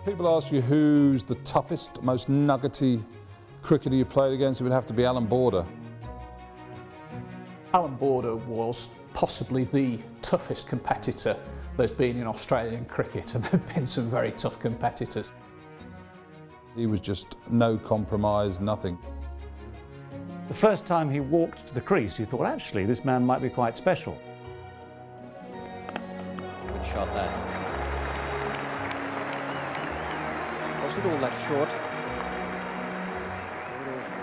People ask you who's the toughest, most nuggety cricketer you played against, it would have to be Allan Border. Allan Border was possibly the toughest competitor there's been in Australian cricket, and there have been some very tough competitors. He was just no compromise, nothing. The first time he walked to the crease, you thought, actually, this man might be quite special. Good shot that. Wasn't all that short.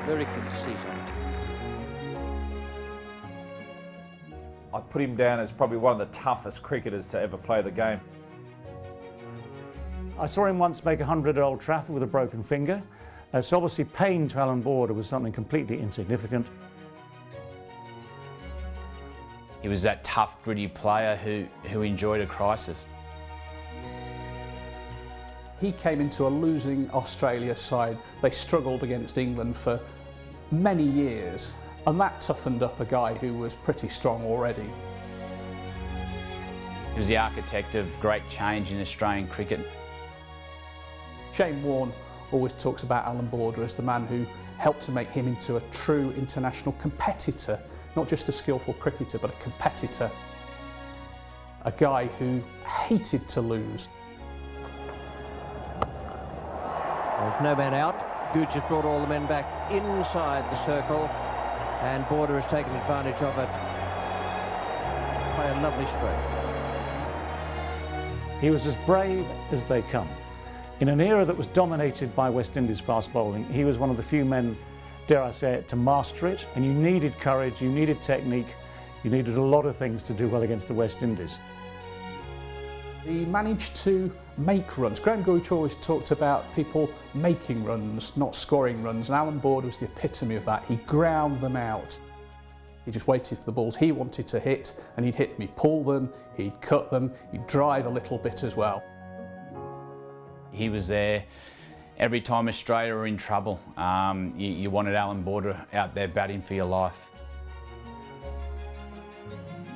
Very good to see something. I'd put him down as probably one of the toughest cricketers to ever play the game. I saw him once make 100 at Old Trafford with a broken finger. So obviously pain to Allan Border was something completely insignificant. He was that tough, gritty player who enjoyed a crisis. He came into a losing Australia side. They struggled against England for many years, and that toughened up a guy who was pretty strong already. He was the architect of great change in Australian cricket. Shane Warne always talks about Allan Border as the man who helped to make him into a true international competitor, not just a skillful cricketer, but a competitor. A guy who hated to lose. There's no man out. Gooch has brought all the men back inside the circle, and Border has taken advantage of it. Play a lovely stroke. He was as brave as they come. In an era that was dominated by West Indies fast bowling, he was one of the few men, dare I say it, to master it. And you needed courage, you needed technique, you needed a lot of things to do well against the West Indies. He managed to make runs. Graham Gooch always talked about people making runs, not scoring runs, and Allan Border was the epitome of that. He ground them out. He just waited for the balls he wanted to hit, and he'd hit them. He'd pull them, he'd cut them, he'd drive a little bit as well. He was there every time Australia were in trouble. You wanted Allan Border out there batting for your life.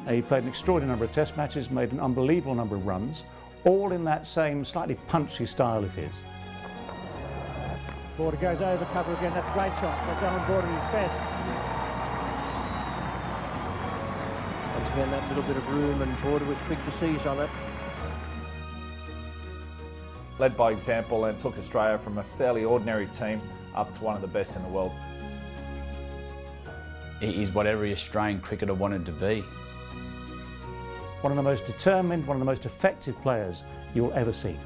He played an extraordinary number of test matches, made an unbelievable number of runs, all in that same slightly punchy style of his. Border goes over cover again. That's a great shot. That's Allan Border at his best. Once again, that little bit of room, and Border was quick to seize on it. Led by example and took Australia from a fairly ordinary team up to one of the best in the world. He's what every Australian cricketer wanted to be. One of the most determined, one of the most effective players you'll ever see.